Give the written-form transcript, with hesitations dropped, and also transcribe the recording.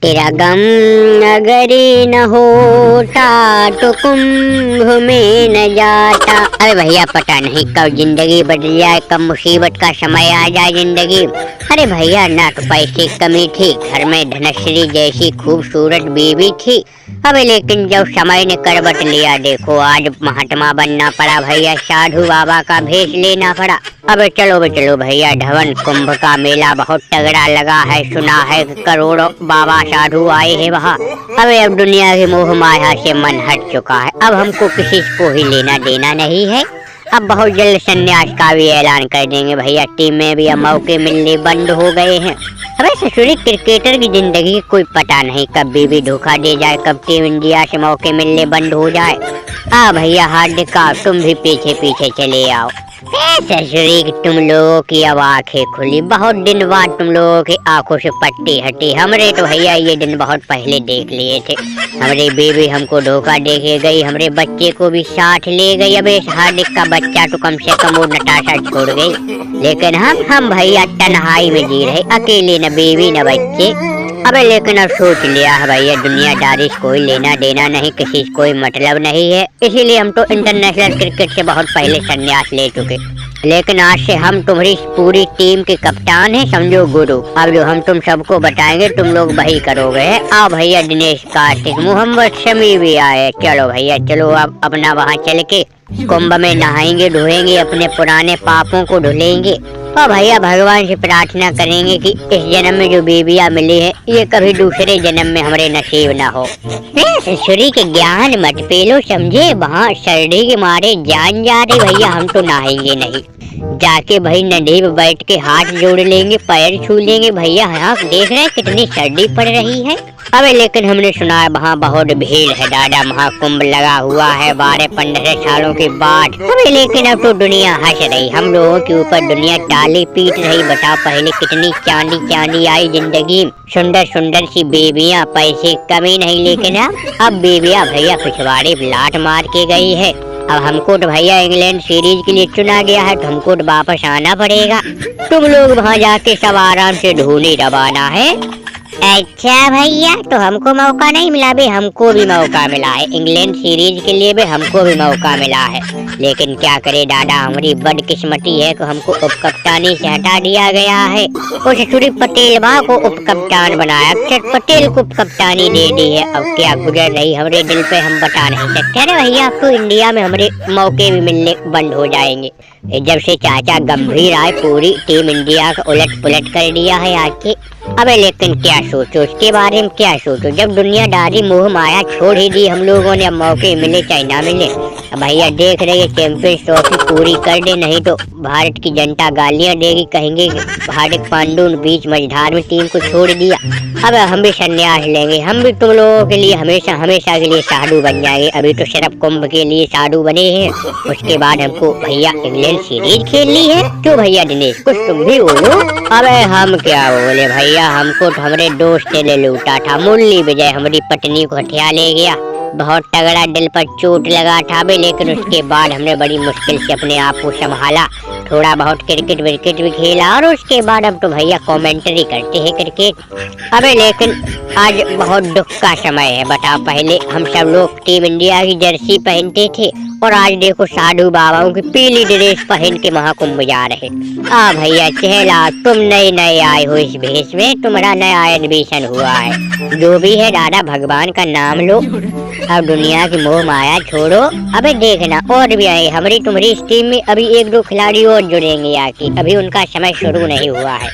तेरा गम अगर न होता तो कुंभ में न जाता। अरे भैया पता नहीं कब जिंदगी बदल जाए, कब मुसीबत का समय आ जाए जिंदगी। अरे भैया ना तो पैसे की कमी थी, घर में धनश्री जैसी खूबसूरत बीवी थी। अबे लेकिन जब समय ने करवट लिया, देखो आज महात्मा बनना पड़ा भैया, साधु बाबा का भेष लेना पड़ा। अबे चलो भैया, ढवन कुंभ का मेला बहुत तगड़ा लगा है, सुना है करोड़ों बाबा साधु आए हैं वहाँ। अबे अब दुनिया की मोह माया से मन हट चुका है, अब हमको किसी को ही लेना देना नहीं है। अब बहुत जल्द संन्यास का भी ऐलान कर देंगे भैया, टीम में भी अब मौके मिलने बंद हो गए हैं। अबे ससुरी क्रिकेटर की जिंदगी कोई पता नहीं, कभी भी धोखा दे जाए, कब टीम इंडिया से मौके मिलने बंद हो जाए। भैया हार्दिक तुम भी पीछे पीछे चले आओ। ससुरी तुम लोगों की अब आंखें खुली, बहुत दिन बाद तुम लोगों की आंखों से पट्टी हटी। हमरे तो भैया ये दिन बहुत पहले देख लिए थे, हमारी बीवी हमको धोखा दे के गई, हमारे बच्चे को भी साथ ले गई। अब इस हार्दिक का बच्चा तो कम से कम वो नटाशा छोड़ गई, लेकिन हम भैया तन्हाई में जी रहे, अकेले, न बीवी न बच्चे। अबे लेकिन अब सोच लिया है भैया, दुनियादारी से कोई लेना देना नहीं, किसी से कोई मतलब नहीं है, इसीलिए हम तो इंटरनेशनल क्रिकेट से बहुत पहले संन्यास ले चुके। लेकिन आज से हम तुम्हारी पूरी टीम के कप्तान हैं, समझो गुरु। अब जो हम तुम सबको बताएंगे तुम लोग वही करोगे। आओ भैया, दिनेश, कार्तिक, मोहम्मद शमी भी आए। चलो भैया चलो, अब अपना वहाँ चल के कुंभ में नहाएंगे धोएंगे, अपने पुराने पापों को धुलेंगे और भैया भगवान से प्रार्थना करेंगे कि इस जन्म में जो बेबियाँ मिली है ये कभी दूसरे जन्म में हमारे नसीब ना हो। ससुरी के ज्ञान मत पेलो, समझे, वहाँ सर्दी के मारे जान जा रही भैया, हम तो नहाएंगे नहीं। जाके भाई नदी में बैठ के हाथ जोड़ लेंगे, पैर छू लेंगे भैया। हाँ देख रहे हैं कितनी सर्दी पड़ रही है। अबे लेकिन हमने सुना है वहाँ बहुत भीड़ है दादा, महाकुंभ लगा हुआ है 12-15 सालों के बाद। अबे लेकिन अब तो दुनिया हंस रही, हम लोगों के ऊपर दुनिया ताली पीट रही। बताओ पहले कितनी चांदी चांदी आई जिंदगी, सुंदर सुंदर सी बेबियाँ, पैसे कमी नहीं, लेकिन अब बेबियाँ भैया पिछवाड़े लात मार के गई है। अब हमको तो भैया इंग्लैंड सीरीज के लिए चुना गया है, तो हमको तो वापस आना पड़ेगा। तुम लोग वहाँ जाके सब आराम से ढूंढी रवाना है। अच्छा भैया, तो हमको मौका नहीं मिला भी? हमको भी मौका मिला है, इंग्लैंड सीरीज के लिए भी हमको भी मौका मिला है। लेकिन क्या करे दादा, हमारी बदकिस्मती है कि हमको उप कप्तानी से हटा दिया गया है। उस सूरी पटेल माँ को उप कप्तान बनाया, अक्षर पटेल को उप कप्तानी दे दी है। अब क्या गुजर रही हमारे दिल पे हम बता नहीं सकते। अरे भैया अब तो इंडिया में हमारे मौके भी मिलने बंद हो जाएंगे। जब से चाचा गंभीर आए पूरी टीम इंडिया का उलट पुलट कर दिया है आके। अबे लेकिन क्या सोचो, उसके बारे में क्या सोचो, जब दुनियादारी मोह माया छोड़ ही दी हम लोगों ने, अब मौके मिले चाहे ना मिले। भैया देख रहे चैंपियंस ट्रॉफी पूरी कर दे, नहीं तो भारत की जनता गालियां देगी, कहेंगे हार्दिक पांड्या ने बीच मझधार में टीम को छोड़ दिया। अब हम भी संन्यास लेंगे, हम भी तुम लोगों के लिए हमेशा हमेशा के लिए साधु बन जाएंगे। अभी तो सिर्फ कुंभ के लिए साधु बने हैं, उसके बाद हमको भैया इंग्लैंड सीरीज खेलनी है। क्यों भैया दिनेश, कुछ तुम भी बोलो। अबे हम क्या बोले भैया, हमको तो हमारे दोस्त ने लूटा था, मुरली विजय हमारी पत्नी को हथिया ले गया, बहुत तगड़ा दिल पर चोट लगा था भी। लेकिन उसके बाद हमने बड़ी मुश्किल से अपने आप को संभाला, थोड़ा बहुत क्रिकेट विकेट भी खेला, और उसके बाद अब तो भैया कमेंट्री करते हैं क्रिकेट। अबे लेकिन आज बहुत दुख का समय है। बताओ पहले हम सब लोग टीम इंडिया की जर्सी पहनते थे, और आज देखो साधु बाबाओं की पीली ड्रेस पहन के महाकुंभ जा रहे। भैया चहला, तुम नए आए हो इस भेष में, तुम्हारा नया एडमिशन हुआ है। जो भी है दादा भगवान का नाम लो, अब दुनिया की मोह माया छोड़ो। अबे देखना और भी आए हमारी तुम्हारी इस टीम में, अभी 1-2 खिलाड़ी और जुड़ेंगे आके, अभी उनका समय शुरू नहीं हुआ है।